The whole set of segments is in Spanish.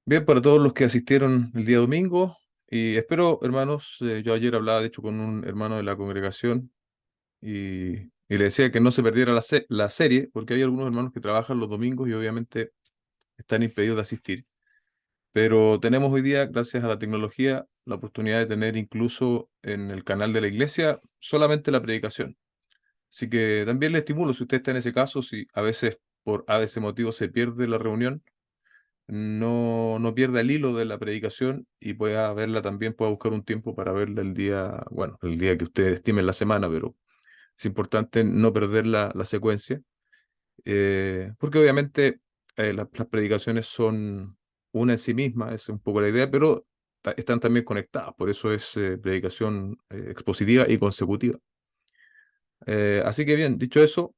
Bien, para todos los que asistieron el día domingo, y espero, hermanos, yo ayer hablaba, de hecho, con un hermano de la congregación y le decía que no se perdiera la serie, porque hay algunos hermanos que trabajan los domingos y obviamente están impedidos de asistir. Pero tenemos hoy día, gracias a la tecnología, la oportunidad de tener incluso en el canal de la iglesia solamente la predicación. Así que también le estimulo, si usted está en ese caso, si a veces por a veces motivo se pierde la reunión, no pierda el hilo de la predicación y pueda verla también, pueda buscar un tiempo para verla el día, bueno, el día que usted estime en la semana, pero es importante no perder la secuencia, porque obviamente las predicaciones son una en sí misma, es un poco la idea, pero están también conectadas, por eso es predicación expositiva y consecutiva. Así que bien, dicho eso,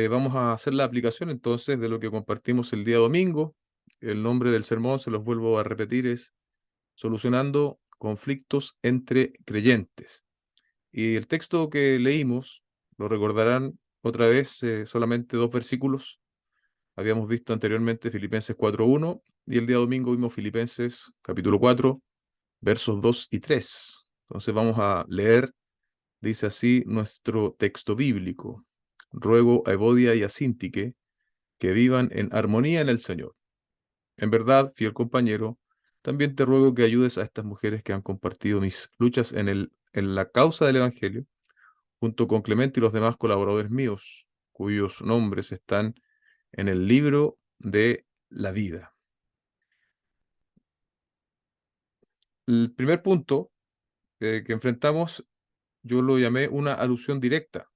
vamos a hacer la aplicación entonces de lo que compartimos el día domingo. El nombre del sermón, se los vuelvo a repetir, es Solucionando conflictos entre creyentes. Y el texto que leímos, lo recordarán otra vez, solamente dos versículos. Habíamos visto anteriormente Filipenses 4:1 y el día domingo vimos Filipenses capítulo 4, versos 2 y 3. Entonces vamos a leer. Dice así nuestro texto bíblico: Ruego a Evodia y a Síntique que vivan en armonía en el Señor. En verdad, fiel compañero, también te ruego que ayudes a estas mujeres que han compartido mis luchas en la causa del Evangelio, junto con Clemente y los demás colaboradores míos, cuyos nombres están en el libro de la vida. El primer punto que enfrentamos, yo lo llamé una alusión directa.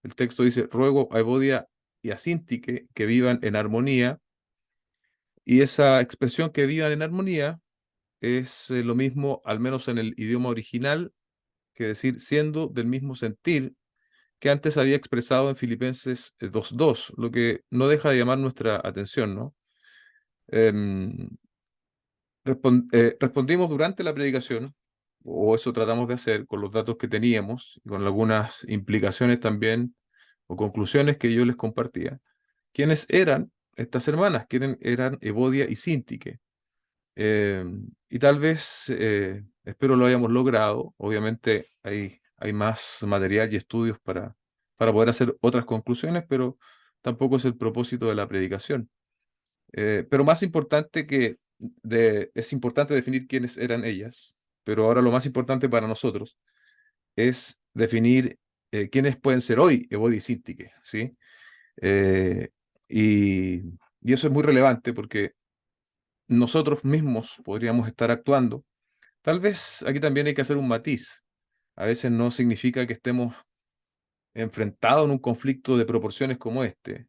El texto dice: ruego a Evodia y a Síntique que vivan en armonía, y esa expresión que vivan en armonía es lo mismo, al menos en el idioma original, que decir siendo del mismo sentir que antes había expresado en Filipenses 2:2, lo que no deja de llamar nuestra atención, ¿no? Em, Respondimos durante la predicación, o eso tratamos de hacer con los datos que teníamos, y con algunas implicaciones también, o conclusiones que yo les compartía. ¿Quiénes eran estas hermanas? ¿Quiénes eran Evodia y Síntique? Eh, y tal vez, espero lo hayamos logrado. Obviamente hay más material y estudios para poder hacer otras conclusiones, pero tampoco es el propósito de la predicación. Pero más importante es importante definir quiénes eran ellas, pero ahora lo más importante para nosotros es definir quiénes pueden ser hoy Evodia y Síntique, ¿sí? Eh, y, y eso es muy relevante porque nosotros mismos podríamos estar actuando. Tal vez aquí también hay que hacer un matiz. A veces no significa que estemos enfrentados en un conflicto de proporciones como este,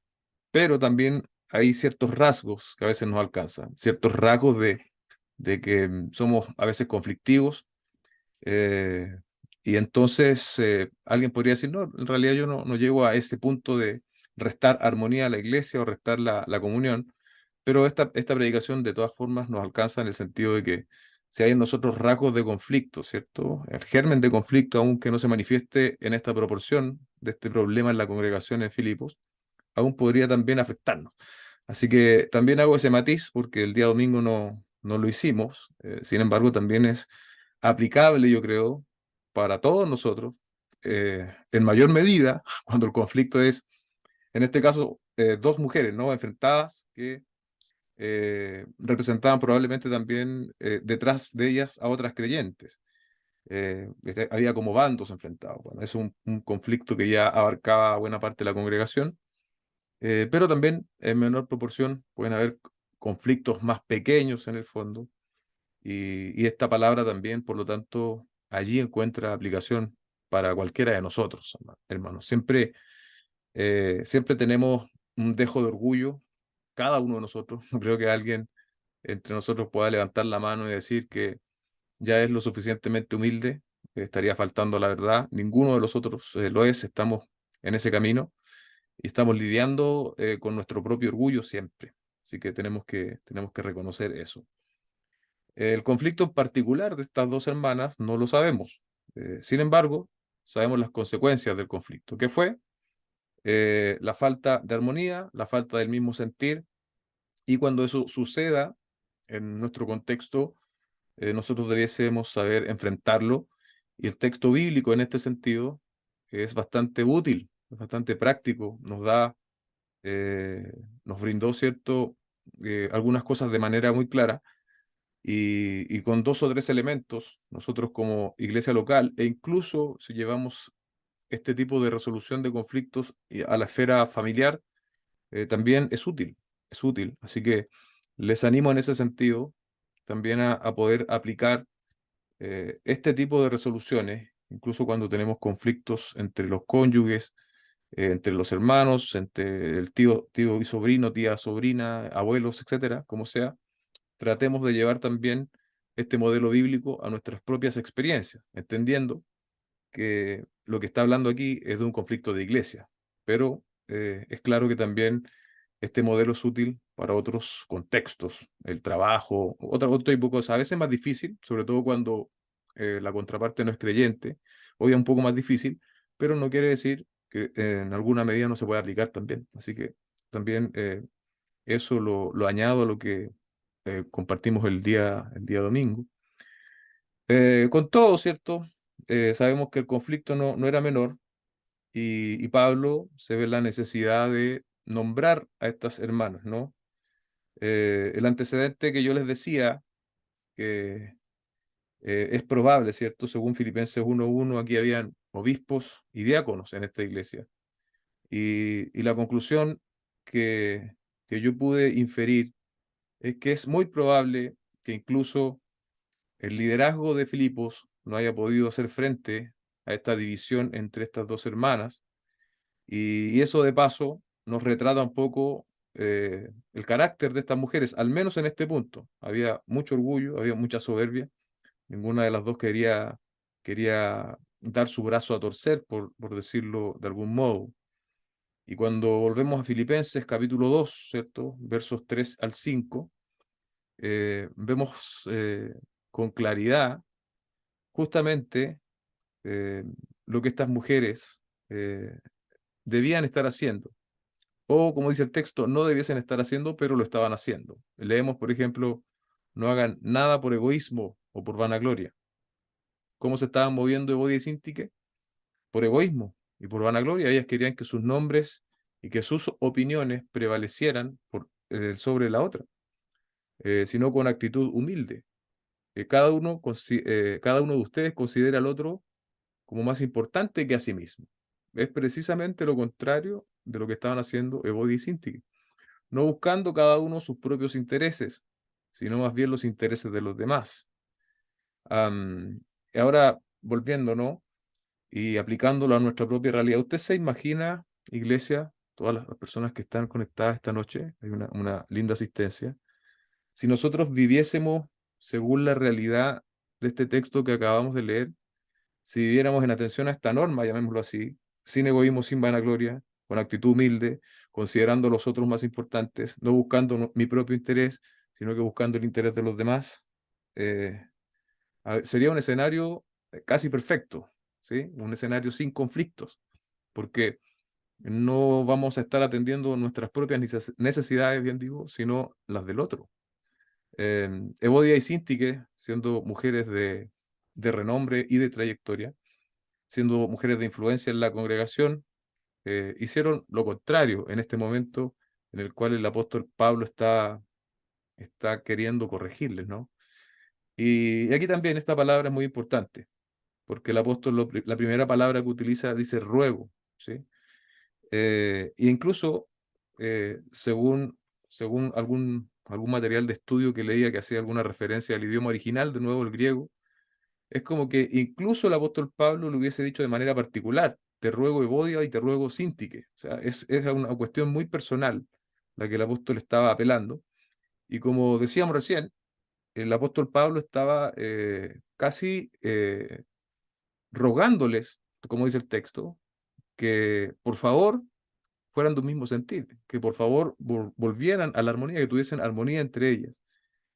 pero también hay ciertos rasgos que a veces nos alcanzan, ciertos rasgos de que somos a veces conflictivos, eh, y entonces alguien podría decir: no, en realidad yo no llego a ese punto de restar armonía a la iglesia o restar la comunión, pero esta predicación de todas formas nos alcanza en el sentido de que si hay en nosotros rasgos de conflicto, ¿cierto? El germen de conflicto, aunque no se manifieste en esta proporción de este problema en la congregación en Filipos, aún podría también afectarnos. Así que también hago ese matiz porque el día domingo no lo hicimos. Sin embargo, también es aplicable, yo creo, para todos nosotros, en mayor medida, cuando el conflicto es, en este caso, dos mujeres, ¿no? Enfrentadas que representaban probablemente también detrás de ellas a otras creyentes. Había como bandos enfrentados. Bueno, es un conflicto que ya abarcaba buena parte de la congregación, pero también en menor proporción pueden haber conflictos más pequeños en el fondo, y esta palabra también, por lo tanto, allí encuentra aplicación para cualquiera de nosotros, hermanos. Siempre tenemos un dejo de orgullo, cada uno de nosotros. No creo que alguien entre nosotros pueda levantar la mano y decir que ya es lo suficientemente humilde. Estaría faltando a la verdad. Ninguno de los otros lo es. Estamos en ese camino y estamos lidiando con nuestro propio orgullo siempre. Así que tenemos que reconocer eso. El conflicto en particular de estas dos hermanas no lo sabemos. Sin embargo, sabemos las consecuencias del conflicto, que fue la falta de armonía, la falta del mismo sentir, y cuando eso suceda, en nuestro contexto, nosotros debiésemos saber enfrentarlo. Y el texto bíblico en este sentido es bastante útil, es bastante práctico, eh, nos brindó, ¿cierto? Algunas cosas de manera muy clara y con dos o tres elementos, nosotros como iglesia local, e incluso si llevamos este tipo de resolución de conflictos a la esfera familiar, también es útil, es útil. Así que les animo en ese sentido también a poder aplicar este tipo de resoluciones, incluso cuando tenemos conflictos entre los cónyuges, entre los hermanos, entre el tío y sobrino, tía, sobrina, abuelos, etcétera, como sea, tratemos de llevar también este modelo bíblico a nuestras propias experiencias, entendiendo que lo que está hablando aquí es de un conflicto de iglesia, pero es claro que también este modelo es útil para otros contextos, el trabajo, otro tipo de cosas. A veces es más difícil, sobre todo cuando la contraparte no es creyente, hoy es un poco más difícil, pero no quiere decir que en alguna medida no se pueda aplicar también. Así que también eso lo añado a lo que compartimos el día domingo. Con todo, ¿cierto? Sabemos que el conflicto no era menor y Pablo se ve la necesidad de nombrar a estas hermanas, ¿no? El antecedente que yo les decía, que es probable, ¿cierto? Según Filipenses 1:1, aquí habían obispos y diáconos en esta iglesia. Y la conclusión que, que yo pude inferir es que es muy probable que incluso el liderazgo de Filipos no haya podido hacer frente a esta división entre estas dos hermanas, y eso de paso nos retrata un poco el carácter de estas mujeres, al menos en este punto. Había mucho orgullo, había mucha soberbia, ninguna de las dos quería dar su brazo a torcer, por decirlo de algún modo. Y cuando volvemos a Filipenses capítulo 2, ¿cierto? Versos 3 al 5, vemos con claridad justamente eh, lo que estas mujeres debían estar haciendo. O, como dice el texto, no debiesen estar haciendo, pero lo estaban haciendo. Leemos, por ejemplo, no hagan nada por egoísmo o por vanagloria. ¿Cómo se estaban moviendo Evodia y Síntique? Por egoísmo y por vanagloria. Ellas querían que sus nombres y que sus opiniones prevalecieran sobre la otra, sino con actitud humilde. Cada uno de ustedes considera al otro como más importante que a sí mismo. Es precisamente lo contrario de lo que estaban haciendo Evodia y Síntique, no buscando cada uno sus propios intereses, sino más bien los intereses de los demás. Am, y ahora, volviendo, ¿no? Y aplicándolo a nuestra propia realidad, ¿usted se imagina, iglesia, todas las personas que están conectadas esta noche, hay una linda asistencia, si nosotros viviésemos según la realidad de este texto que acabamos de leer, si viviéramos en atención a esta norma, llamémoslo así, sin egoísmo, sin vanagloria, con actitud humilde, considerando a los otros más importantes, no buscando mi propio interés, sino que buscando el interés de los demás, eh, sería un escenario casi perfecto, ¿sí? Un escenario sin conflictos, porque no vamos a estar atendiendo nuestras propias necesidades, bien digo, sino las del otro. Evodia y Síntique, siendo mujeres de renombre y de trayectoria, siendo mujeres de influencia en la congregación, hicieron lo contrario en este momento en el cual el apóstol Pablo está queriendo corregirles, ¿no? Y aquí también esta palabra es muy importante, porque el apóstol, la primera palabra que utiliza dice ruego, ¿sí? E incluso, según algún material de estudio que leía que hacía alguna referencia al idioma original, de nuevo el griego, es como que incluso el apóstol Pablo lo hubiese dicho de manera particular, te ruego Evodia y te ruego Síntique. O sea, es una cuestión muy personal la que el apóstol estaba apelando. Y como decíamos recién, el apóstol Pablo estaba casi rogándoles, como dice el texto, que por favor fueran de un mismo sentir, que por favor volvieran a la armonía, que tuviesen armonía entre ellas.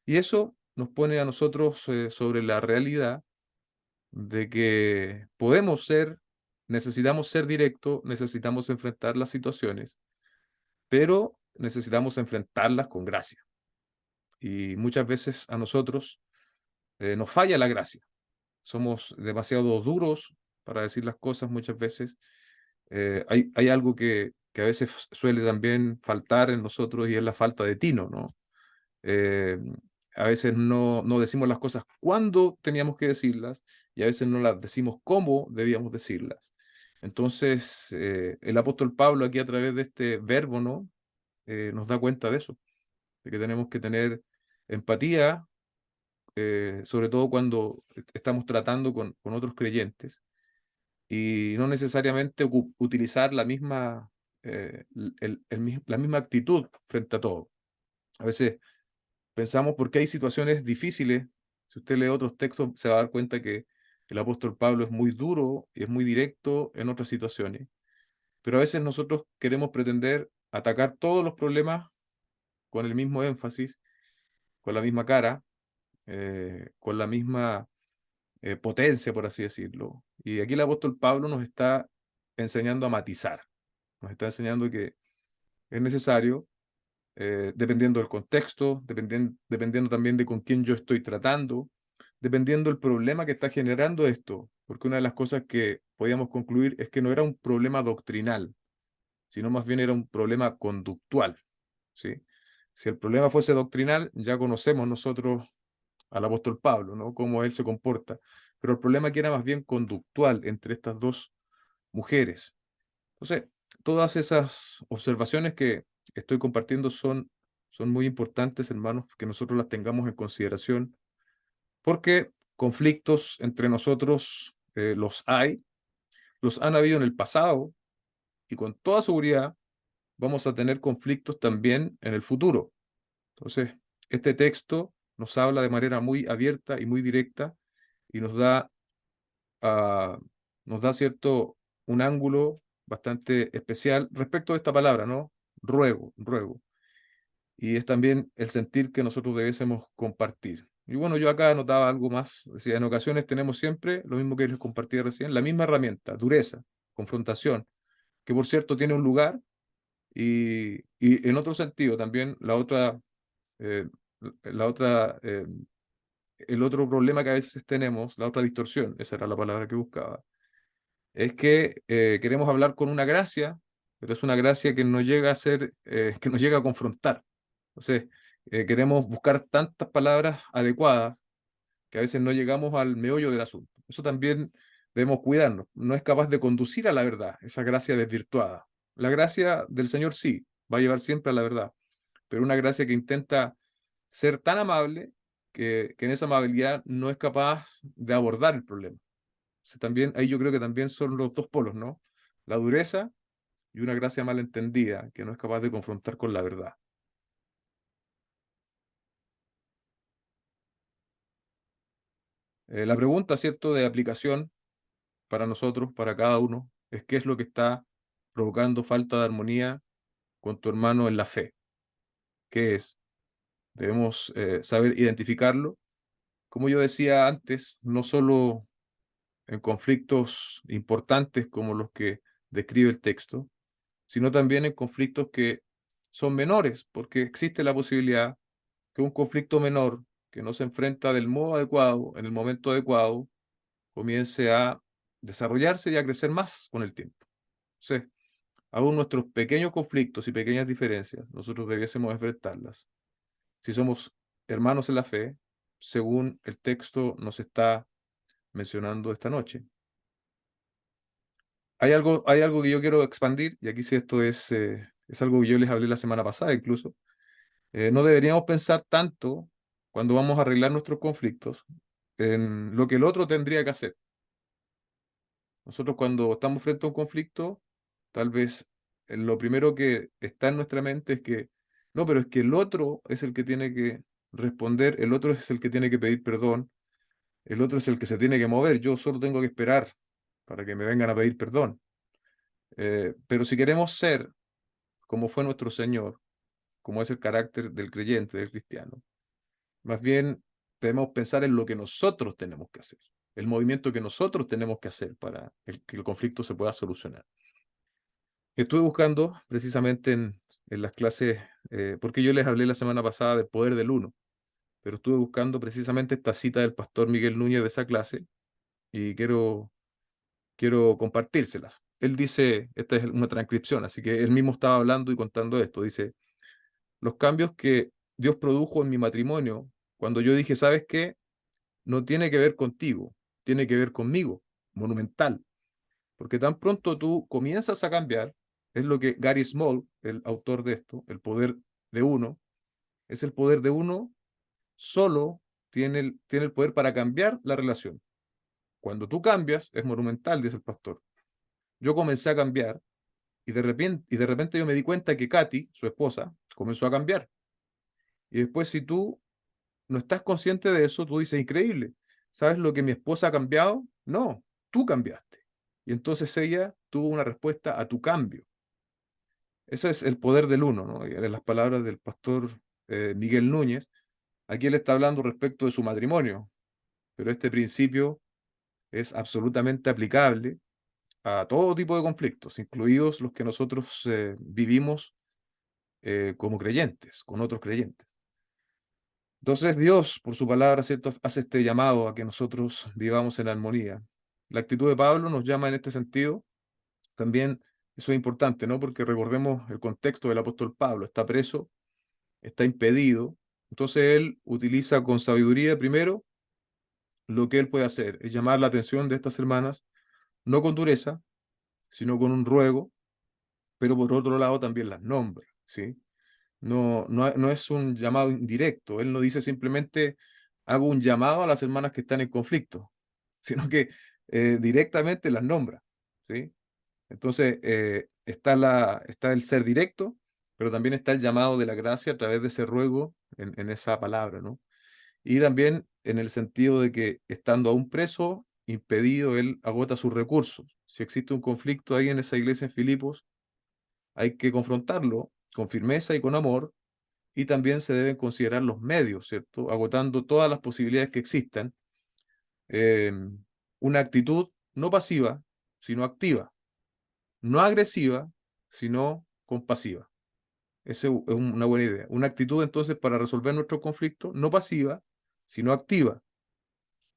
Y eso nos pone a nosotros sobre la realidad de que necesitamos ser directos, necesitamos enfrentar las situaciones, pero necesitamos enfrentarlas con gracia. y muchas veces a nosotros nos falla la gracia. Somos demasiado duros para decir las cosas muchas veces. Hay algo que a veces suele también faltar en nosotros y es la falta de tino, ¿no? Eh, a veces no decimos las cosas cuando teníamos que decirlas y a veces no las decimos cómo debíamos decirlas. Entonces, el apóstol Pablo aquí a través de este verbo, ¿no? Nos da cuenta de eso, de que tenemos que tener empatía, sobre todo cuando estamos tratando con otros creyentes y no necesariamente utilizar la misma, la misma actitud frente a todo. A veces pensamos porque hay situaciones difíciles. Si usted lee otros textos, se va a dar cuenta que el apóstol Pablo es muy duro y es muy directo en otras situaciones. Pero a veces nosotros queremos pretender atacar todos los problemas con el mismo énfasis, con la misma cara, con la misma potencia, por así decirlo. Y aquí el apóstol Pablo nos está enseñando a matizar, nos está enseñando que es necesario, dependiendo del contexto, dependiendo también de con quién yo estoy tratando, dependiendo del problema que está generando esto, porque una de las cosas que podíamos concluir es que no era un problema doctrinal, sino más bien era un problema conductual, ¿sí? Si el problema fuese doctrinal, ya conocemos nosotros al apóstol Pablo, ¿no? Cómo él se comporta. Pero el problema aquí era más bien conductual entre estas dos mujeres. Entonces, todas esas observaciones que estoy compartiendo son muy importantes, hermanos, que nosotros las tengamos en consideración, porque conflictos entre nosotros los han habido en el pasado y con toda seguridad vamos a tener conflictos también en el futuro. Entonces, este texto nos habla de manera muy abierta y muy directa y ah, nos da cierto un ángulo bastante especial respecto de esta palabra, ¿no? Ruego, ruego. Y es también el sentir que nosotros debiésemos compartir. Y bueno, yo acá anotaba algo más. Decía, en ocasiones tenemos siempre, lo mismo que les compartí recién, la misma herramienta, dureza, confrontación, que por cierto tiene un lugar y en otro sentido también eh, la otra, el otro problema que a veces tenemos, la otra distorsión, esa era la palabra que buscaba, es que queremos hablar con una gracia, pero es una gracia que no llega a ser, que nos llega a confrontar. Entonces, queremos buscar tantas palabras adecuadas que a veces no llegamos al meollo del asunto. Eso también debemos cuidarnos. No es capaz de conducir a la verdad, esa gracia desvirtuada. La gracia del Señor sí, va a llevar siempre a la verdad, pero una gracia que intenta ser tan amable que en esa amabilidad no es capaz de abordar el problema. También, ahí yo creo que también son los dos polos, ¿no? La dureza y una gracia malentendida que no es capaz de confrontar con la verdad. La pregunta, ¿cierto?, de aplicación para nosotros, para cada uno, es qué es lo que está provocando falta de armonía con tu hermano en la fe. ¿Qué es? Debemos saber identificarlo. Como yo decía antes, no solo en conflictos importantes como los que describe el texto, sino también en conflictos que son menores, porque existe la posibilidad que un conflicto menor que no se enfrenta del modo adecuado, en el momento adecuado, comience a desarrollarse y a crecer más con el tiempo. Entonces, aún nuestros pequeños conflictos y pequeñas diferencias, nosotros debiésemos enfrentarlas. Si somos hermanos en la fe, según el texto nos está mencionando esta noche. Hay algo que yo quiero expandir, y aquí sí esto es algo que yo les hablé la semana pasada incluso. No deberíamos pensar tanto cuando vamos a arreglar nuestros conflictos en lo que el otro tendría que hacer. Nosotros cuando estamos frente a un conflicto, tal vez lo primero que está en nuestra mente es que, no, pero es que el otro es el que tiene que responder, el otro es el que tiene que pedir perdón, el otro es el que se tiene que mover, yo solo tengo que esperar para que me vengan a pedir perdón. Pero si queremos ser como fue nuestro Señor, como es el carácter del creyente, del cristiano, más bien debemos pensar en lo que nosotros tenemos que hacer, el movimiento que nosotros tenemos que hacer para que el conflicto se pueda solucionar. Estuve buscando precisamente en las clases, porque yo les hablé la semana pasada del poder del uno. pero estuve buscando precisamente esta cita del pastor Miguel Núñez de esa clase y quiero compartírselas. Él dice, esta es una transcripción, así que él mismo estaba hablando y contando esto. Dice, los cambios que Dios produjo en mi matrimonio, cuando yo dije, ¿sabes qué? No tiene que ver contigo, tiene que ver conmigo, monumental. Porque tan pronto tú comienzas a cambiar, es lo que Gary Small, el autor de esto, el poder de uno, es el poder de uno, solo tiene el poder para cambiar la relación. Cuando tú cambias, es monumental, dice el pastor. Yo comencé a cambiar y de repente yo me di cuenta que Katy, su esposa, comenzó a cambiar. Y después si tú no estás consciente de eso, tú dices, increíble, ¿sabes lo que mi esposa ha cambiado? No, tú cambiaste. Y entonces ella tuvo una respuesta a tu cambio. Ese es el poder del uno, ¿no? Y en las palabras del pastor Miguel Núñez, aquí él está hablando respecto de su matrimonio, pero este principio es absolutamente aplicable a todo tipo de conflictos, incluidos los que nosotros vivimos como creyentes, con otros creyentes. Entonces Dios, por su palabra, ¿cierto?, hace este llamado a que nosotros vivamos en armonía. La actitud de Pablo nos llama en este sentido. También eso es importante, ¿no? Porque recordemos el contexto del apóstol Pablo. Está preso, está impedido. Entonces él utiliza con sabiduría primero lo que él puede hacer, es llamar la atención de estas hermanas, no con dureza, sino con un ruego, pero por otro lado también las nombra, ¿sí? No es un llamado indirecto. Él no dice simplemente hago un llamado a las hermanas que están en conflicto, sino que directamente las nombra, ¿sí? Entonces, está el ser directo, pero también está el llamado de la gracia a través de ese ruego en esa palabra, ¿no? Y también en el sentido de que estando aún preso, impedido, él agota sus recursos. Si existe un conflicto ahí en esa iglesia en Filipos, hay que confrontarlo con firmeza y con amor, y también se deben considerar los medios, ¿cierto? Agotando todas las posibilidades que existan. Eh, una actitud no pasiva, sino activa, no agresiva, sino compasiva. Esa es una buena idea. Una actitud entonces para resolver nuestro conflicto, no pasiva, sino activa,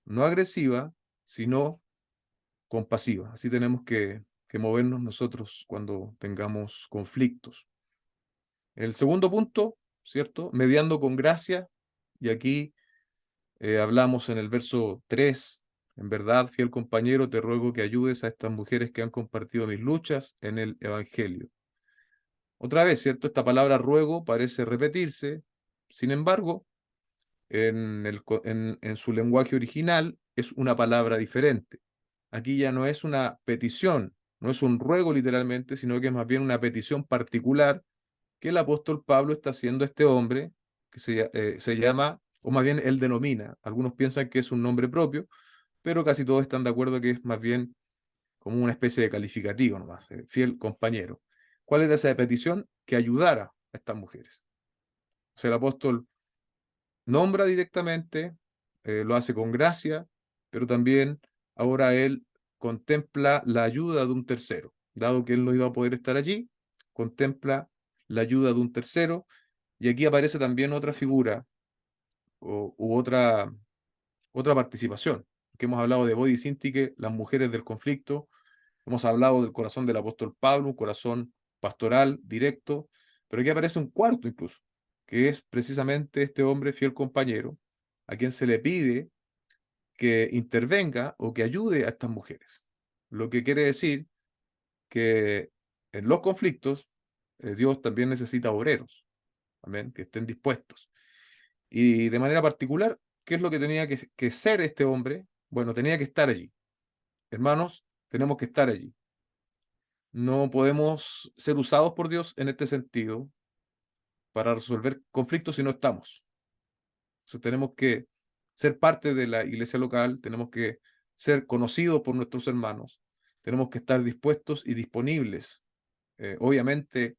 no agresiva, sino compasiva. Así tenemos que movernos nosotros cuando tengamos conflictos. El segundo punto, ¿cierto? Mediando con gracia, y aquí hablamos en el verso 3, en verdad, fiel compañero, te ruego que ayudes a estas mujeres que han compartido mis luchas en el Evangelio. Otra vez, ¿cierto? Esta palabra ruego parece repetirse, sin embargo, en su lenguaje original es una palabra diferente. Aquí ya no es una petición, no es un ruego literalmente, sino que es más bien una petición particular que el apóstol Pablo está haciendo a este hombre, que se llama, o más bien él denomina, algunos piensan que es un nombre propio, pero casi todos están de acuerdo que es más bien como una especie de calificativo nomás, fiel compañero. ¿Cuál era esa petición? Que ayudara a estas mujeres. O sea, el apóstol nombra directamente, lo hace con gracia, pero también ahora él contempla la ayuda de un tercero. Dado que él no iba a poder estar allí, contempla la ayuda de un tercero, y aquí aparece también otra figura u otra participación, que hemos hablado de Body Sintique, las mujeres del conflicto, hemos hablado del corazón del apóstol Pablo, un corazón pastoral, directo, pero aquí aparece un cuarto incluso, que es precisamente este hombre fiel compañero, a quien se le pide que intervenga o que ayude a estas mujeres. Lo que quiere decir que en los conflictos Dios también necesita obreros, amén, que estén dispuestos. Y de manera particular, ¿qué es lo que tenía que ser este hombre? Bueno, tenía que estar allí. Hermanos, tenemos que estar allí. No podemos ser usados por Dios en este sentido para resolver conflictos si no estamos. Entonces tenemos que ser parte de la iglesia local, tenemos que ser conocidos por nuestros hermanos, tenemos que estar dispuestos y disponibles, obviamente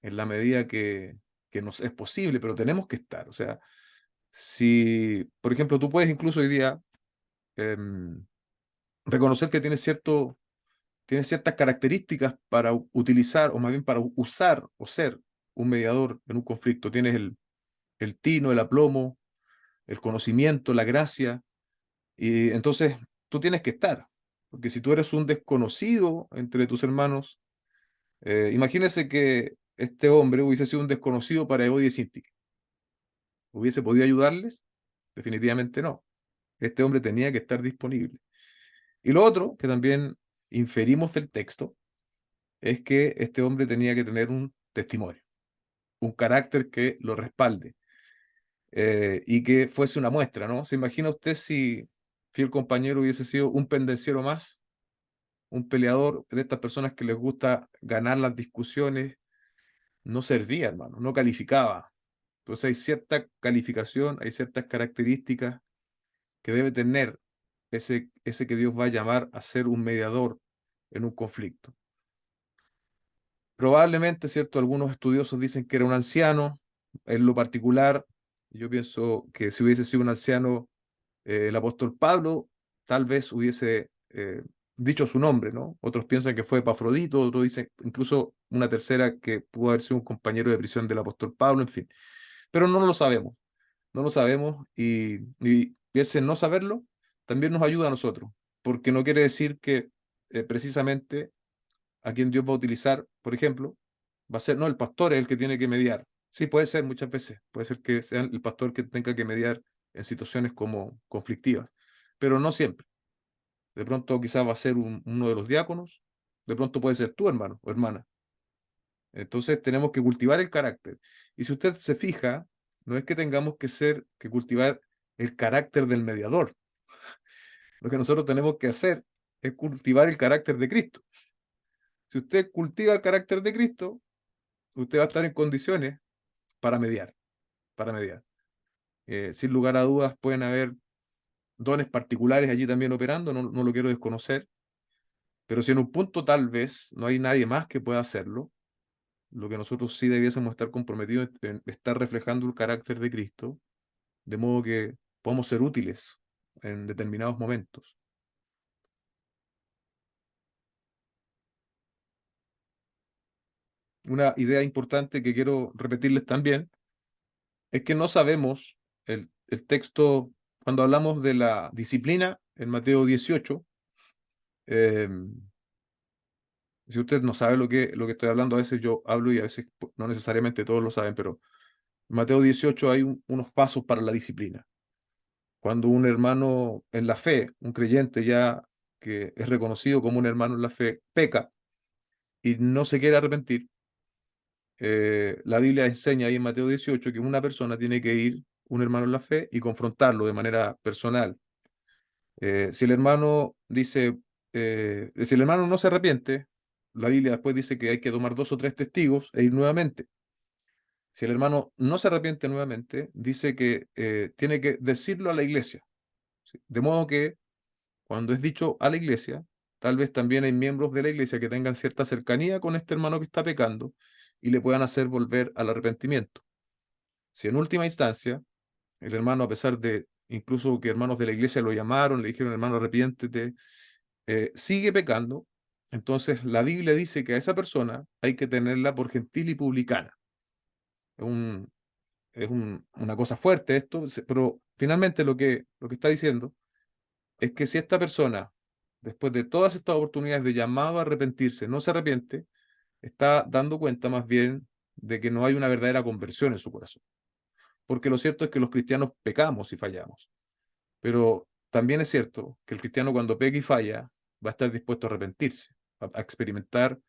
en la medida que nos es posible, pero tenemos que estar. O sea, si, por ejemplo, tú puedes incluso hoy día em, reconocer que tienes ciertas características para utilizar, o más bien para usar o ser un mediador en un conflicto. Tienes el tino, el aplomo, el conocimiento, la gracia, y entonces tú tienes que estar, porque si tú eres un desconocido entre tus hermanos, imagínese que este hombre hubiese sido un desconocido para Evodia y Sintik. ¿Hubiese podido ayudarles? Definitivamente no. Este hombre tenía que estar disponible. Y lo otro que también inferimos del texto es que este hombre tenía que tener un testimonio, un carácter que lo respalde, y que fuese una muestra, ¿no? ¿Se imagina usted si fiel compañero hubiese sido un pendenciero más, un peleador de estas personas que les gusta ganar las discusiones? No servía, hermano, no calificaba. Entonces hay cierta calificación, hay ciertas características que debe tener ese que Dios va a llamar a ser un mediador en un conflicto. Probablemente, ¿cierto? Algunos estudiosos dicen que era un anciano. En lo particular, yo pienso que si hubiese sido un anciano, el apóstol Pablo tal vez hubiese dicho su nombre, ¿no? Otros piensan que fue Epafrodito, otros dicen incluso una tercera que pudo haber sido un compañero de prisión del apóstol Pablo, en fin. Pero no lo sabemos, no lo sabemos, y ese no saberlo también nos ayuda a nosotros, porque no quiere decir que precisamente a quien Dios va a utilizar, por ejemplo, va a ser, no, el pastor es el que tiene que mediar. Sí, puede ser muchas veces, puede ser que sea el pastor que tenga que mediar en situaciones como conflictivas, pero no siempre. De pronto quizás va a ser uno de los diáconos, de pronto puede ser tu hermano o hermana. Entonces tenemos que cultivar el carácter. Y si usted se fija, no es que tengamos que cultivar el carácter del mediador. Lo que nosotros tenemos que hacer es cultivar el carácter de Cristo. Si usted cultiva el carácter de Cristo, usted va a estar en condiciones para mediar, para mediar. Sin lugar a dudas pueden haber dones particulares allí también operando, no, no lo quiero desconocer, pero si en un punto tal vez no hay nadie más que pueda hacerlo, lo que nosotros sí debiésemos estar comprometidos en estar reflejando el carácter de Cristo, de modo que podamos ser útiles en determinados momentos. Una idea importante que quiero repetirles también es que no sabemos el texto, cuando hablamos de la disciplina en Mateo 18, eh, si usted no sabe lo que estoy hablando, a veces yo hablo y a veces no necesariamente todos lo saben, pero en Mateo 18 hay unos pasos para la disciplina. Cuando un hermano en la fe, un creyente ya que es reconocido como un hermano en la fe, peca y no se quiere arrepentir, la Biblia enseña ahí en Mateo 18 que una persona tiene que ir, un hermano en la fe, y confrontarlo de manera personal. Si el hermano dice, si el hermano no se arrepiente, la Biblia después dice que hay que tomar dos o tres testigos e ir nuevamente. Si el hermano no se arrepiente nuevamente, dice que tiene que decirlo a la iglesia. ¿Sí? De modo que cuando es dicho a la iglesia, tal vez también hay miembros de la iglesia que tengan cierta cercanía con este hermano que está pecando y le puedan hacer volver al arrepentimiento. Si en última instancia el hermano, a pesar de incluso que hermanos de la iglesia lo llamaron, le dijeron, hermano, arrepiéntete, sigue pecando, entonces la Biblia dice que a esa persona hay que tenerla por gentil y publicana. Es, un, una cosa fuerte esto, pero finalmente lo que está diciendo es que si esta persona, después de todas estas oportunidades de llamado a arrepentirse, no se arrepiente, está dando cuenta más bien de que no hay una verdadera conversión en su corazón. Porque lo cierto es que los cristianos pecamos y fallamos. Pero también es cierto que el cristiano cuando peca y falla va a estar dispuesto a arrepentirse, a experimentar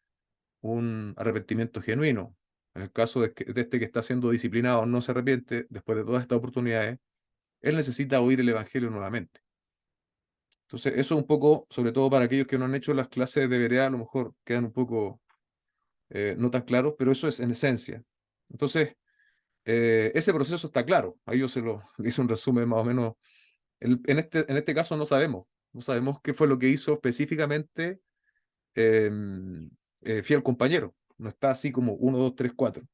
un arrepentimiento genuino. En el caso de este que está siendo disciplinado no se arrepiente después de todas estas oportunidades, él necesita oír el Evangelio nuevamente. Entonces, eso es un poco, sobre todo para aquellos que no han hecho las clases de Berea, a lo mejor quedan un poco no tan claros, pero eso es en esencia. Entonces, ese proceso está claro. Ahí yo se lo hice un resumen más o menos. En este caso no sabemos qué fue lo que hizo específicamente eh, fiel compañero. No está así como uno, dos, tres, cuatro.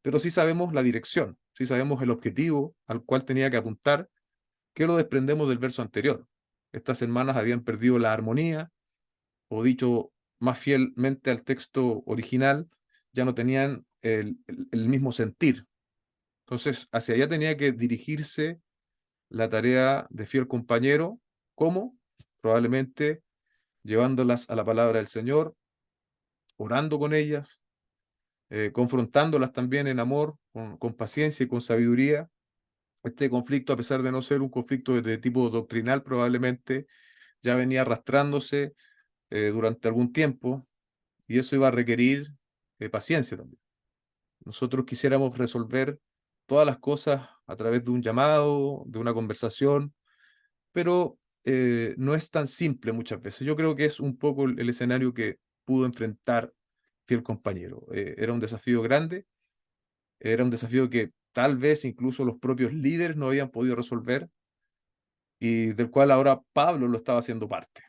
Pero sí sabemos la dirección, sí sabemos el objetivo al cual tenía que apuntar, que lo desprendemos del verso anterior. Estas hermanas habían perdido la armonía, o dicho más fielmente al texto original, ya no tenían el mismo sentir. Entonces, hacia allá tenía que dirigirse la tarea de fiel compañero. ¿Cómo? Probablemente llevándolas a la palabra del Señor, orando con ellas, confrontándolas también en amor, con paciencia y con sabiduría. Este conflicto, a pesar de no ser un conflicto de tipo doctrinal, probablemente ya venía arrastrándose durante algún tiempo, y eso iba a requerir paciencia también. Nosotros quisiéramos resolver todas las cosas a través de un llamado, de una conversación, pero no es tan simple muchas veces. Yo creo que es un poco el escenario que pudo enfrentar Fiel Compañero. Era un desafío grande, era un desafío que tal vez incluso los propios líderes no habían podido resolver, y del cual ahora Pablo lo estaba haciendo parte,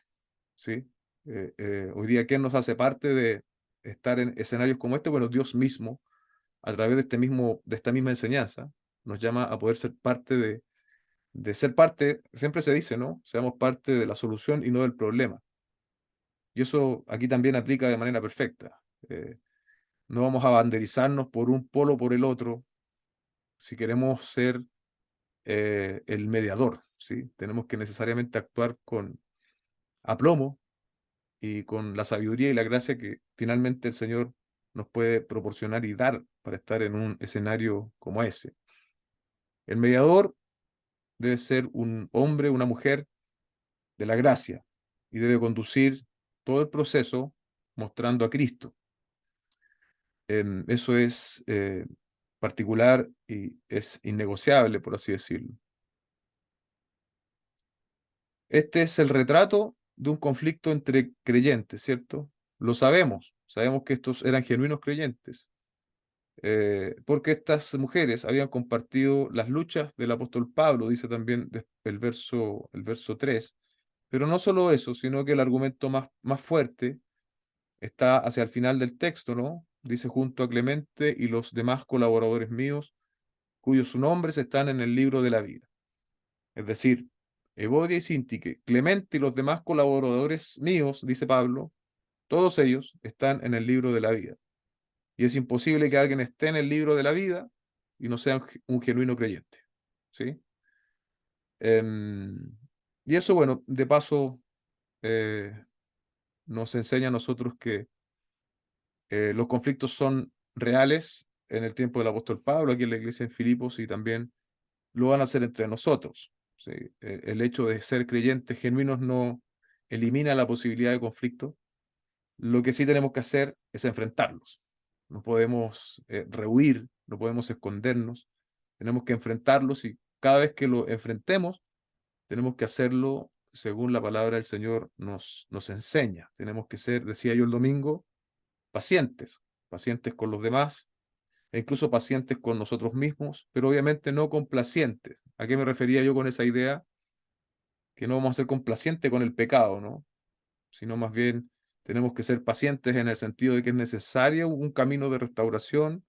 ¿sí? Hoy día, ¿quién nos hace parte de estar en escenarios como este? Bueno, Dios mismo, a través de esta misma enseñanza, nos llama a poder ser parte de ser parte. Siempre se dice, ¿no? Seamos parte de la solución y no del problema. Y eso aquí también aplica de manera perfecta. No vamos a banderizarnos por un polo o por el otro si queremos ser el mediador, ¿sí? Tenemos que necesariamente actuar con aplomo y con la sabiduría y la gracia que finalmente el Señor nos puede proporcionar y dar para estar en un escenario como ese. El mediador debe ser un hombre, una mujer de la gracia, y debe conducir todo el proceso mostrando a Cristo. Eso es particular y es innegociable, por así decirlo. Este es el retrato de un conflicto entre creyentes, ¿cierto? Lo sabemos, sabemos que estos eran genuinos creyentes, porque estas mujeres habían compartido las luchas del apóstol Pablo, dice también el verso 3. Pero no solo eso, sino que el argumento más fuerte está hacia el final del texto, ¿no? Dice: junto a Clemente y los demás colaboradores míos, cuyos nombres están en el libro de la vida. Es decir, Evodia y Síntique, Clemente y los demás colaboradores míos, dice Pablo, todos ellos están en el libro de la vida. Y es imposible que alguien esté en el libro de la vida y no sea un genuino creyente, ¿sí? Em, y eso, bueno, de paso, eh, nos enseña a nosotros que los conflictos son reales en el tiempo del apóstol Pablo, aquí en la iglesia en Filipos, y también lo van a hacer entre nosotros, ¿sí? El hecho de ser creyentes genuinos no elimina la posibilidad de conflicto. Lo que sí tenemos que hacer es enfrentarlos. No podemos rehuir, no podemos escondernos, tenemos que enfrentarlos, y cada vez que lo enfrentemos, tenemos que hacerlo según la palabra del Señor nos enseña. Tenemos que ser, decía yo el domingo, pacientes, pacientes con los demás, e incluso pacientes con nosotros mismos, pero obviamente no complacientes. ¿A qué me refería yo con esa idea? Que no vamos a ser complacientes con el pecado, ¿no? Sino más bien tenemos que ser pacientes en el sentido de que es necesario un camino de restauración,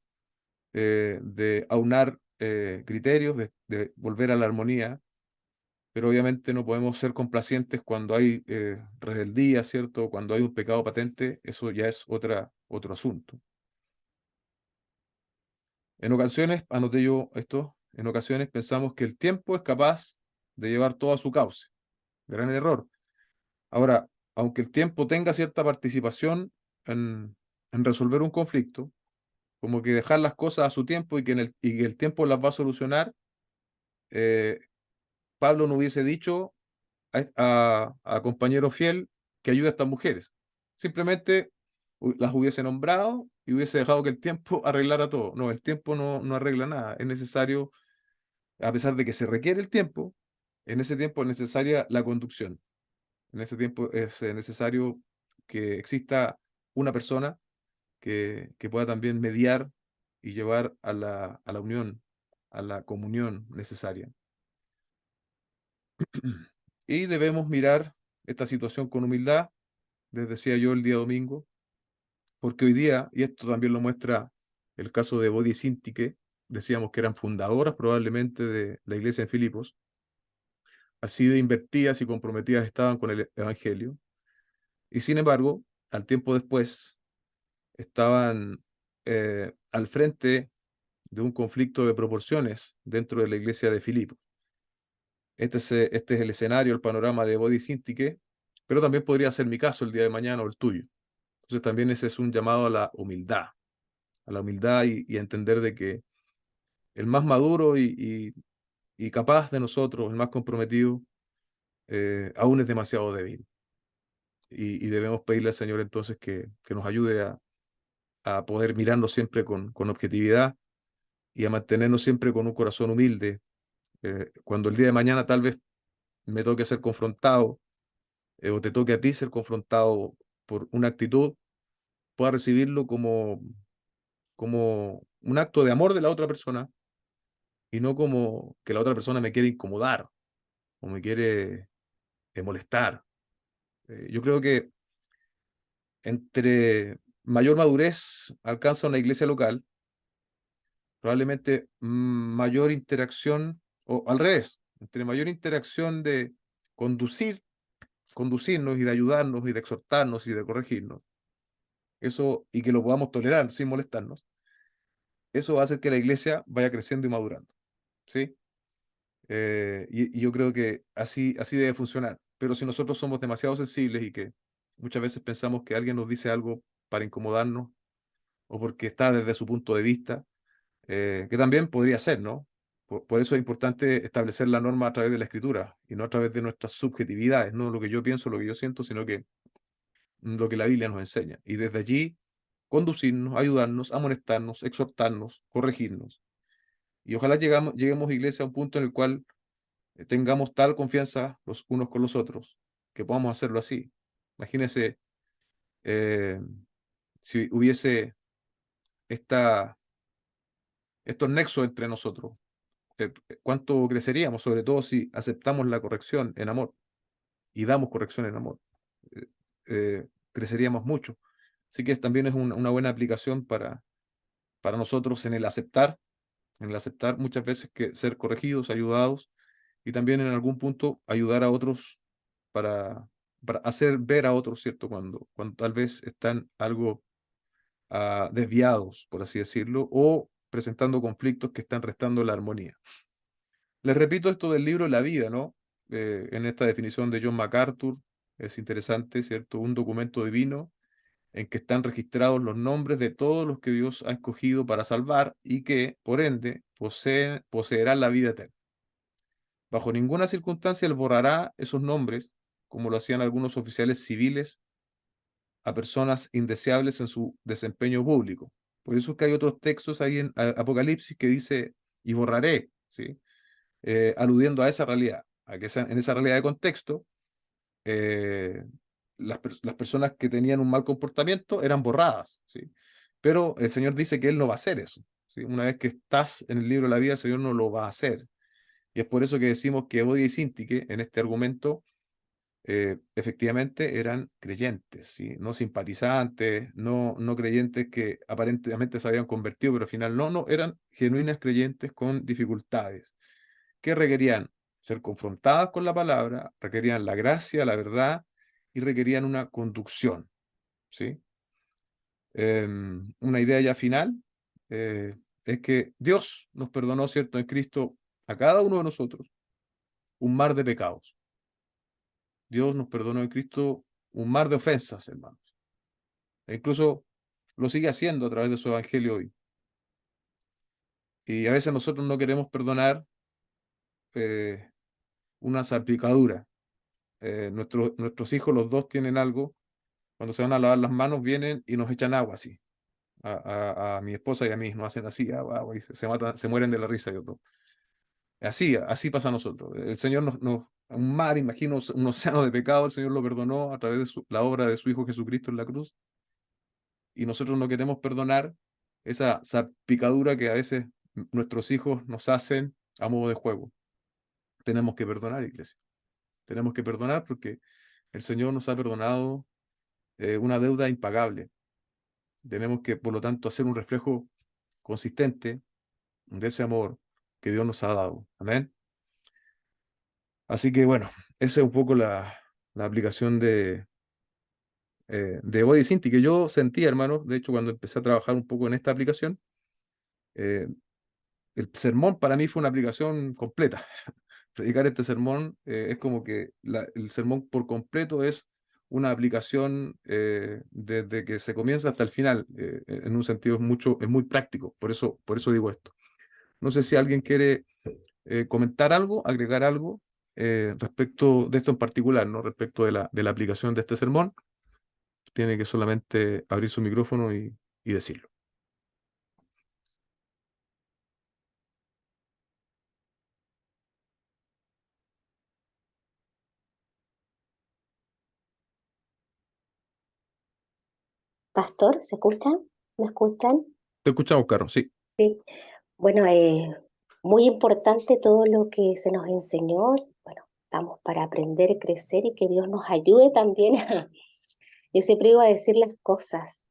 de aunar criterios, de volver a la armonía, pero obviamente no podemos ser complacientes cuando hay rebeldía, ¿cierto? Cuando hay un pecado patente, eso ya es otro asunto. En ocasiones, anoté yo esto, en ocasiones pensamos que el tiempo es capaz de llevar todo a su cauce. Gran error. Ahora, aunque el tiempo tenga cierta participación en resolver un conflicto, como que dejar las cosas a su tiempo y que el tiempo las va a solucionar, eh, Pablo no hubiese dicho a compañero fiel que ayude a estas mujeres. Simplemente las hubiese nombrado y hubiese dejado que el tiempo arreglara todo. No, el tiempo no arregla nada. Es necesario, a pesar de que se requiere el tiempo, en ese tiempo es necesaria la conducción. En ese tiempo es necesario que exista una persona que pueda también mediar y llevar a la unión, a la comunión necesaria. Y debemos mirar esta situación con humildad, les decía yo el día domingo, porque hoy día, y esto también lo muestra el caso de Bodhi y Sintique, decíamos que eran fundadoras probablemente de la iglesia en Filipos, así de invertidas y comprometidas estaban con el Evangelio, y sin embargo, al tiempo después, estaban al frente de un conflicto de proporciones dentro de la iglesia de Filipos. este es el escenario, el panorama de Body Synthique, pero también podría ser mi caso el día de mañana o el tuyo. Entonces también ese es un llamado a la humildad y a entender de que el más maduro y capaz de nosotros, el más comprometido, aún es demasiado débil. Y debemos pedirle al Señor entonces que nos ayude a poder mirarnos siempre con objetividad y a mantenernos siempre con un corazón humilde. Cuando el día de mañana tal vez me toque ser confrontado, o te toque a ti ser confrontado por una actitud, pueda recibirlo como un acto de amor de la otra persona y no como que la otra persona me quiere incomodar o me quiere molestar. Yo creo que entre mayor madurez alcanza una iglesia local, probablemente mayor interacción, o al revés, entre mayor interacción de conducir, conducirnos y de ayudarnos y de exhortarnos y de corregirnos, eso, y que lo podamos tolerar sin molestarnos, eso va a hacer que la iglesia vaya creciendo y madurando, ¿sí? Y yo creo que así debe funcionar. Pero si nosotros somos demasiado sensibles y que muchas veces pensamos que alguien nos dice algo para incomodarnos o porque está desde su punto de vista, que también podría ser, ¿no? Por eso es importante establecer la norma a través de la escritura y no a través de nuestras subjetividades, no lo que yo pienso, lo que yo siento, sino que lo que la Biblia nos enseña. Y desde allí conducirnos, ayudarnos, amonestarnos, exhortarnos, corregirnos. Y ojalá lleguemos, iglesia, a un punto en el cual tengamos tal confianza los unos con los otros, que podamos hacerlo así. Imagínense eh, si hubiese esta, estos nexos entre nosotros, cuánto creceríamos, sobre todo si aceptamos la corrección en amor y damos corrección en amor. Eh, creceríamos mucho. Así que también es una buena aplicación para nosotros en el aceptar muchas veces que ser corregidos, ayudados y también en algún punto ayudar a otros para, para hacer ver a otros, ¿cierto? Cuando tal vez están algo desviados, por así decirlo, o presentando conflictos que están restando la armonía. Les repito esto del libro La vida, ¿no? En esta definición de John MacArthur, es interesante, ¿cierto? Un documento divino en que están registrados los nombres de todos los que Dios ha escogido para salvar y que, por ende, poseerán la vida eterna. Bajo ninguna circunstancia él borrará esos nombres, como lo hacían algunos oficiales civiles a personas indeseables en su desempeño público. Por eso es que hay otros textos ahí en Apocalipsis que dice, y borraré, ¿sí? Aludiendo a esa realidad, a que en esa realidad de contexto, eh, las personas que tenían un mal comportamiento eran borradas, ¿sí? Pero el Señor dice que Él no va a hacer eso, ¿sí? Una vez que estás en el libro de la vida, el Señor no lo va a hacer. Y es por eso que decimos que Bodhi y Sintique, en este argumento, efectivamente eran creyentes, ¿sí? No simpatizantes, no creyentes que aparentemente se habían convertido, pero al final no, eran genuinas creyentes con dificultades, que requerían ser confrontadas con la palabra, requerían la gracia, la verdad, y requerían una conducción, ¿sí? Una idea ya final es que Dios nos perdonó, ¿cierto?, en Cristo a cada uno de nosotros un mar de pecados. Dios nos perdonó en Cristo un mar de ofensas, hermanos. E incluso lo sigue haciendo a través de su evangelio hoy. Y a veces nosotros no queremos perdonar eh, una salpicadura. Nuestros hijos, los dos, tienen algo. Cuando se van a lavar las manos, vienen y nos echan agua así. A mi esposa y a mí nos hacen así, agua, agua, y se matan, se mueren de la risa. Yo, así pasa a nosotros. El Señor un mar, imagino, un océano de pecado, el Señor lo perdonó a través de la obra de su Hijo Jesucristo en la cruz. Y nosotros no queremos perdonar esa picadura que a veces nuestros hijos nos hacen a modo de juego. Tenemos que perdonar, iglesia. Tenemos que perdonar porque el Señor nos ha perdonado una deuda impagable. Tenemos que, por lo tanto, hacer un reflejo consistente de ese amor que Dios nos ha dado. Amén. Así que bueno, esa es un poco la aplicación de Body Synthi que yo sentí, hermano. De hecho, cuando empecé a trabajar un poco en esta aplicación, eh, el sermón para mí fue una aplicación completa. predicar este sermón es como que el sermón por completo es una aplicación desde que se comienza hasta el final. En un sentido es muy práctico, por eso digo esto. No sé si alguien quiere comentar algo, agregar algo respecto de esto en particular, ¿no? Respecto de la aplicación de este sermón, tiene que solamente abrir su micrófono y decirlo. Pastor, ¿se escuchan? ¿Me escuchan? Te escuchamos, Carlos, sí. Sí. Bueno, muy importante todo lo que se nos enseñó. Bueno, estamos para aprender, crecer y que Dios nos ayude también. Yo siempre digo a decir las cosas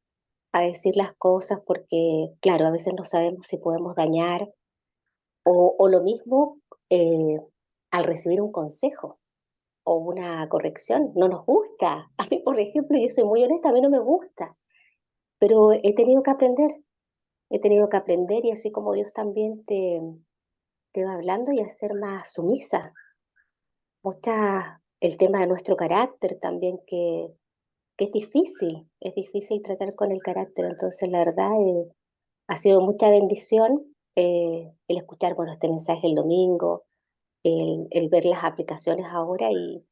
porque, claro, a veces no sabemos si podemos dañar o lo mismo eh, al recibir un consejo o una corrección. No nos gusta. A mí, por ejemplo, yo soy muy honesta, a mí no me gusta, pero he tenido que aprender y así como Dios también te va hablando y a ser más sumisa. El tema de nuestro carácter también, que es difícil tratar con el carácter, entonces la verdad ha sido mucha bendición el escuchar, bueno, este mensaje el domingo, el ver las aplicaciones ahora y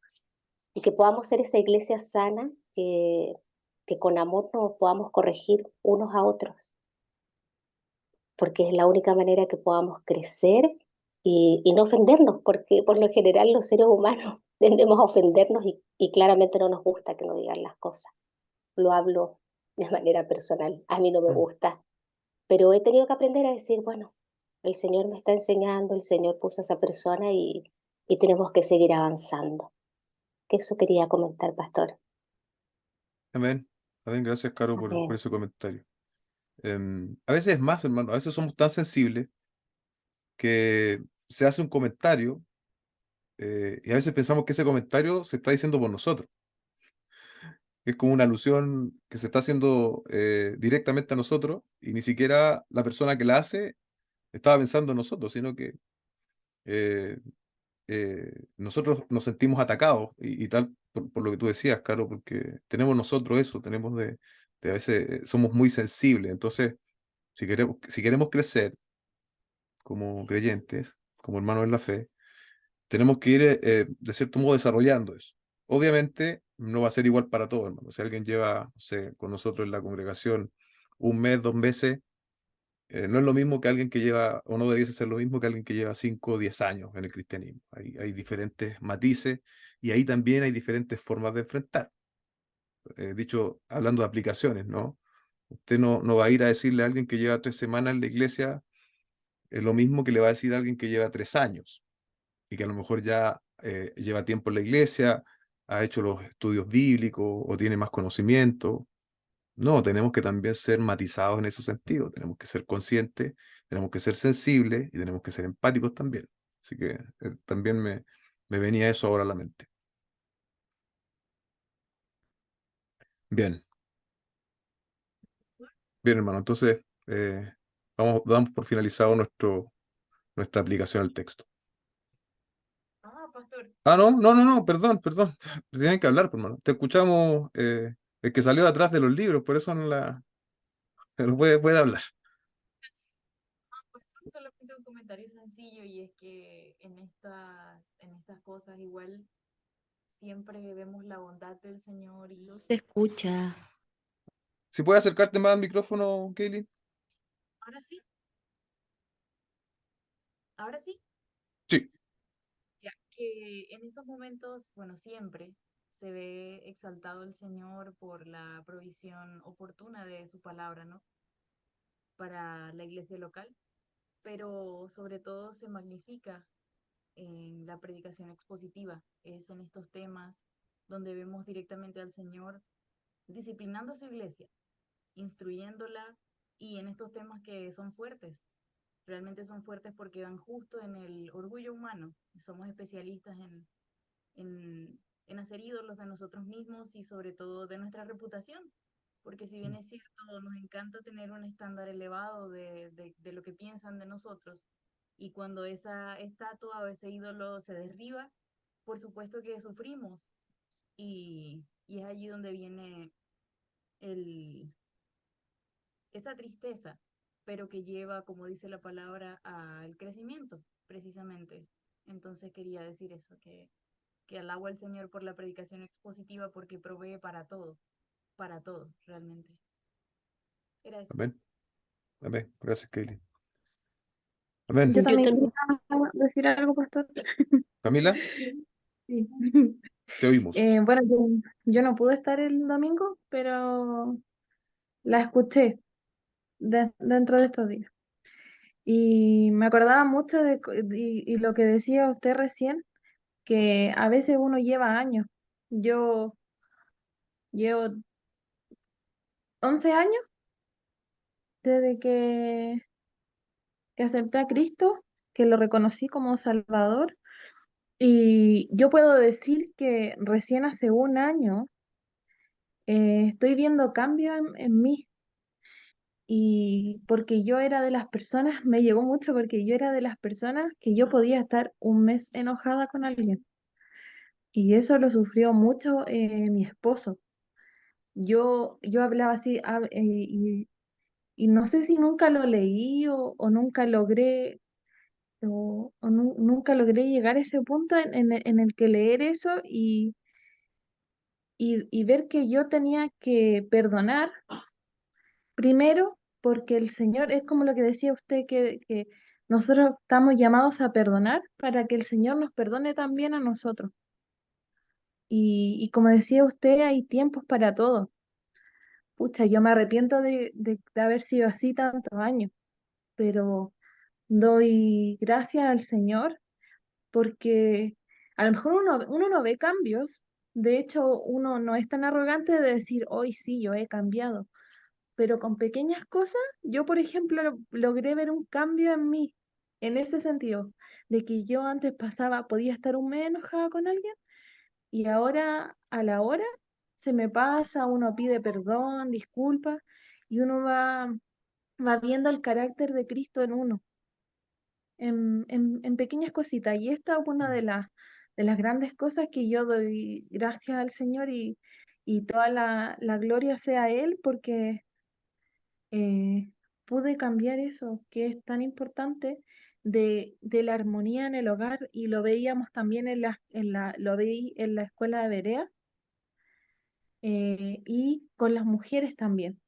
que podamos ser esa iglesia sana, que con amor nos podamos corregir unos a otros, porque es la única manera que podamos crecer y no ofendernos, porque por lo general los seres humanos tendemos a ofendernos y claramente no nos gusta que nos digan las cosas. Lo hablo de manera personal, a mí no me Mm. gusta, pero he tenido que aprender a decir, bueno, el Señor me está enseñando, el Señor puso a esa persona y tenemos que seguir avanzando. Que eso quería comentar, pastor. Amén. Amén, gracias, Caro, por Amén. ese comentario. A veces es más, hermano, a veces somos tan sensibles que se hace un comentario y a veces pensamos que ese comentario se está diciendo por nosotros. Es como una alusión que se está haciendo directamente a nosotros y ni siquiera la persona que la hace estaba pensando en nosotros, sino que eh, nosotros nos sentimos atacados y tal, por lo que tú decías, Caro, porque tenemos nosotros eso, tenemos de a veces somos muy sensibles. Entonces, si queremos crecer como creyentes, como hermanos en la fe, tenemos que ir, de cierto modo, desarrollando eso. Obviamente, no va a ser igual para todos, hermano. Si alguien lleva, no sé, con nosotros en la congregación un mes, 2 meses, no es lo mismo que alguien que lleva, o no debiese ser lo mismo que alguien que lleva 5 o 10 años en el cristianismo. Hay diferentes matices y ahí también hay diferentes formas de enfrentar. Dicho, hablando de aplicaciones, ¿no? Usted no va a ir a decirle a alguien que lleva 3 semanas en la iglesia lo mismo que le va a decir a alguien que lleva 3 años y que a lo mejor ya lleva tiempo en la iglesia, ha hecho los estudios bíblicos o tiene más conocimiento. No, tenemos que también ser matizados en ese sentido, tenemos que ser conscientes, tenemos que ser sensibles y tenemos que ser empáticos también. Así que también me venía eso ahora a la mente. Bien, bien hermano, entonces damos por finalizado nuestra aplicación al texto. Ah, pastor. Ah, no, perdón. Tienen que hablar, pues, hermano. Te escuchamos, el que salió de atrás de los libros, por eso no la... Pero puede hablar. Ah, pastor, solamente un comentario sencillo y es que en estas cosas igual siempre vemos la bondad del Señor y No se escucha. Si puedes acercarte más al micrófono, Kaylin. ahora sí, ahora sí, Sí, ya que en estos momentos, bueno, siempre se ve exaltado el Señor por la provisión oportuna de su palabra, ¿no? Para la iglesia local, pero sobre todo se magnifica en la predicación expositiva, es en estos temas donde vemos directamente al Señor disciplinando a su iglesia, instruyéndola y en estos temas que son fuertes. Realmente son fuertes porque van justo en el orgullo humano. Somos especialistas en hacer ídolos de nosotros mismos y sobre todo de nuestra reputación. Porque si bien es cierto, nos encanta tener un estándar elevado de lo que piensan de nosotros, Y cuando esa estatua o ese ídolo se derriba, por supuesto que sufrimos. Y es allí donde viene el, esa tristeza, pero que lleva, como dice la palabra, al crecimiento, precisamente. Entonces quería decir eso, que alabo al Señor por la predicación expositiva porque provee para todo, realmente. Era eso. Amén. Amén. Gracias, Katie. Amén. Yo Yo también también. quería decir algo, pastor. Camila, Sí. te oímos. Bueno, yo no pude estar el domingo, pero la escuché dentro de estos días. Y me acordaba mucho y lo que decía usted recién, que a veces uno lleva años. Yo llevo 11 años desde que acepté a Cristo, que lo reconocí como Salvador. Y yo puedo decir que recién hace un año estoy viendo cambios en mí. Y porque yo era de las personas, me llegó mucho porque yo era de las personas que yo podía estar un mes enojada con alguien. Y eso lo sufrió mucho mi esposo. Yo hablaba así y no sé si nunca lo leí o nunca logré nunca logré llegar a ese punto en el que leer eso y ver que yo tenía que perdonar primero porque el Señor es como lo que decía usted, que nosotros estamos llamados a perdonar para que el Señor nos perdone también a nosotros. Y como decía usted, hay tiempos para todo. Pucha, yo me arrepiento de haber sido así tantos años, pero doy gracias al Señor porque a lo mejor uno no ve cambios. De hecho, uno no es tan arrogante de decir, hoy sí, yo he cambiado, pero con pequeñas cosas, yo, por ejemplo, logré ver un cambio en mí, en ese sentido, de que yo antes podía estar un mes enojada con alguien y ahora a la hora se me pasa, uno pide perdón, disculpas y uno va viendo el carácter de Cristo en uno, en pequeñas cositas. Y esta es una de las grandes cosas que yo doy gracias al Señor y toda la gloria sea a Él porque eh, pude cambiar eso que es tan importante de la armonía en el hogar y lo veíamos también lo veí en la escuela de Berea y con las mujeres también,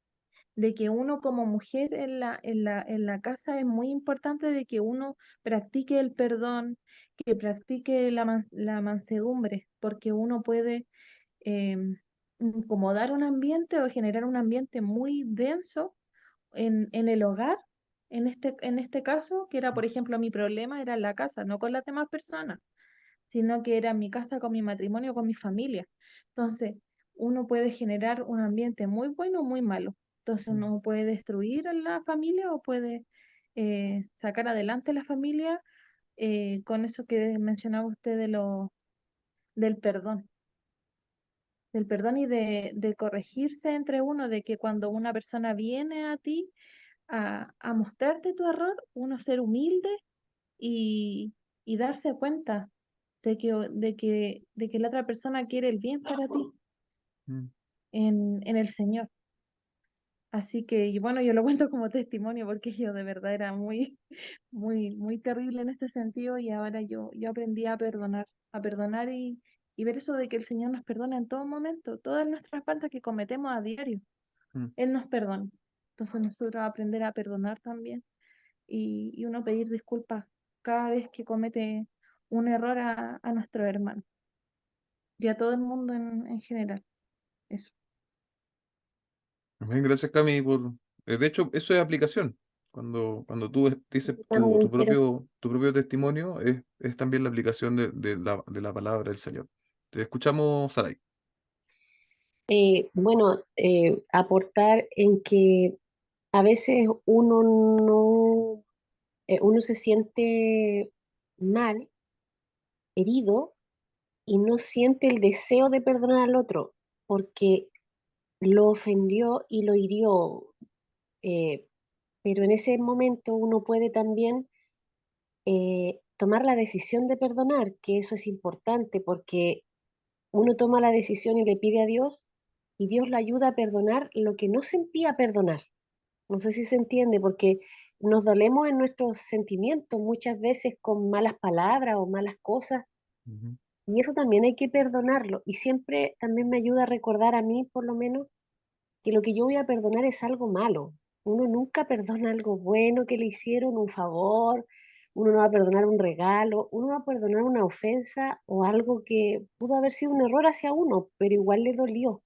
de que uno como mujer en la casa es muy importante de que uno practique el perdón, que practique la mansedumbre, porque uno puede incomodar un ambiente o generar un ambiente muy denso en el hogar, en este caso, que era, por ejemplo, mi problema era en la casa, no con las demás personas, sino que era en mi casa con mi matrimonio, con mi familia. Entonces, uno puede generar un ambiente muy bueno o muy malo. Entonces, uno puede destruir a la familia o puede sacar adelante la familia con eso que mencionaba usted del perdón. Del perdón y de corregirse entre uno, de que cuando una persona viene a ti a mostrarte tu error, uno ser humilde y, y darse cuenta de que la otra persona quiere el bien para ti Mm. en el Señor. Así que, y bueno, yo lo cuento como testimonio porque yo de verdad era muy terrible en este sentido y ahora yo aprendí a perdonar y ver eso de que el Señor nos perdona en todo momento, todas nuestras faltas que cometemos a diario, Mm. Él nos perdona. Entonces nosotros aprender a perdonar también y uno pedir disculpas cada vez que comete un error a nuestro hermano y a todo el mundo en general. Eso. Amén. Gracias, Cami, por... de hecho, eso es aplicación. Cuando tú dices También quiero. tu propio testimonio, es también la aplicación de la palabra del Señor. Te escuchamos, Saray. Bueno, aportar en que a veces uno no, uno se siente mal, herido, y no siente el deseo de perdonar al otro, porque lo ofendió y lo hirió. eh, pero en ese momento uno puede también tomar la decisión de perdonar, que eso es importante porque uno toma la decisión y le pide a Dios y Dios le ayuda a perdonar lo que no sentía perdonar. No sé si se entiende, porque nos dolemos en nuestros sentimientos muchas veces con malas palabras o malas cosas, Ujú. y eso también hay que perdonarlo. Y siempre también me ayuda a recordar a mí, por lo menos, que lo que yo voy a perdonar es algo malo. Uno nunca perdona algo bueno que le hicieron, un favor, uno no va a perdonar un regalo, uno va a perdonar una ofensa o algo que pudo haber sido un error hacia uno, pero igual le dolió.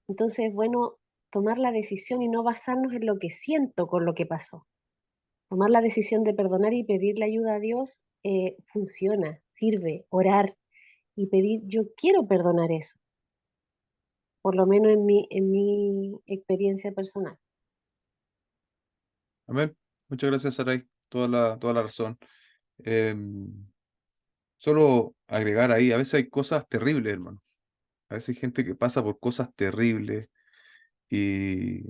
Entonces es bueno tomar la decisión y no basarnos en lo que siento con lo que pasó. Tomar la decisión de perdonar y pedirle ayuda a Dios funciona, sirve, orar y pedir, yo quiero perdonar eso, por lo menos en mi experiencia personal. Amén. Muchas gracias, Saray. Toda la razón. Em, Solo agregar ahí, a veces hay cosas terribles, hermano. A veces hay gente que pasa por cosas terribles y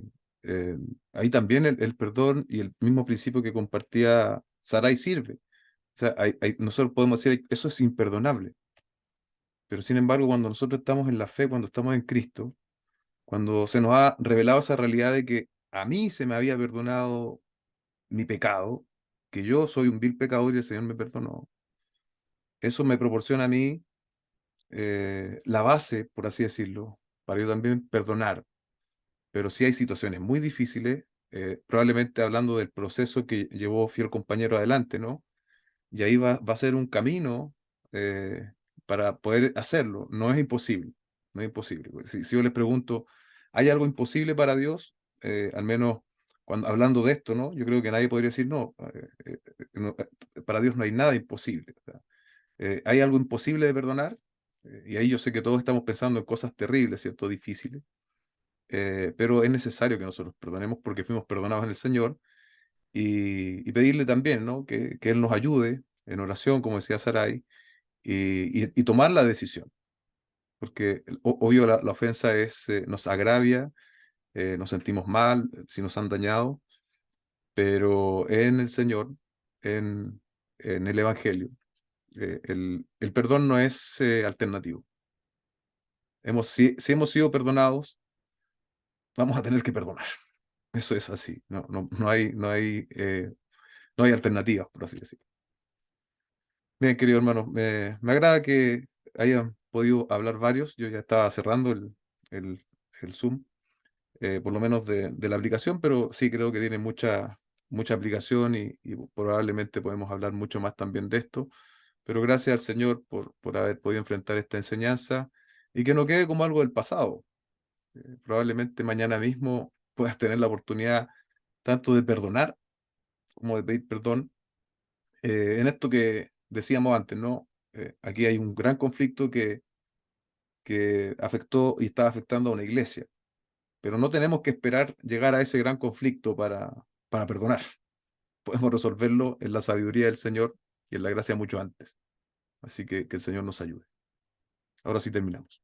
eh, ahí también el perdón y el mismo principio que compartía Saray sirve. O sea, nosotros podemos decir, eso es imperdonable, pero sin embargo, cuando nosotros estamos en la fe, cuando estamos en Cristo, cuando se nos ha revelado esa realidad de que a mí se me había perdonado mi pecado, que yo soy un vil pecador y el Señor me perdonó, eso me proporciona a mí la base, por así decirlo, para yo también perdonar. Pero sí hay situaciones muy difíciles, probablemente hablando del proceso que llevó Fiel Compañero adelante, ¿no? Y ahí va a ser un camino para poder hacerlo. No es imposible, no es imposible. Pues, si yo les pregunto, ¿hay algo imposible para Dios? Al menos cuando, hablando de esto, ¿no? Yo creo que nadie podría decir no. Para Dios no hay nada imposible. O sea, ¿hay algo imposible de perdonar? Y ahí yo sé que todos estamos pensando en cosas terribles, ¿cierto? Difíciles. Pero es necesario que nosotros perdonemos porque fuimos perdonados en el Señor y pedirle también, ¿no? Que Él nos ayude en oración, como decía Sarai, y tomar la decisión, porque obvio la ofensa nos agravia, nos sentimos mal, si nos han dañado, pero en el Señor, en, en el Evangelio, el perdón no es alternativo. Si hemos sido perdonados, vamos a tener que perdonar. Eso es así, no hay alternativas, por así decirlo. Bien, querido hermano, me agrada que hayan podido hablar varios. Yo ya estaba cerrando el, el Zoom, por lo menos de la aplicación, pero sí creo que tiene mucha aplicación y probablemente podemos hablar mucho más también de esto. Pero gracias al Señor por haber podido enfrentar esta enseñanza y que no quede como algo del pasado. Probablemente mañana mismo puedas tener la oportunidad tanto de perdonar como de pedir perdón en esto que decíamos antes, ¿no? Aquí hay un gran conflicto que afectó y está afectando a una iglesia, pero no tenemos que esperar llegar a ese gran conflicto para perdonar. Podemos resolverlo en la sabiduría del Señor y en la gracia mucho antes. Así que el Señor nos ayude. Ahora sí terminamos.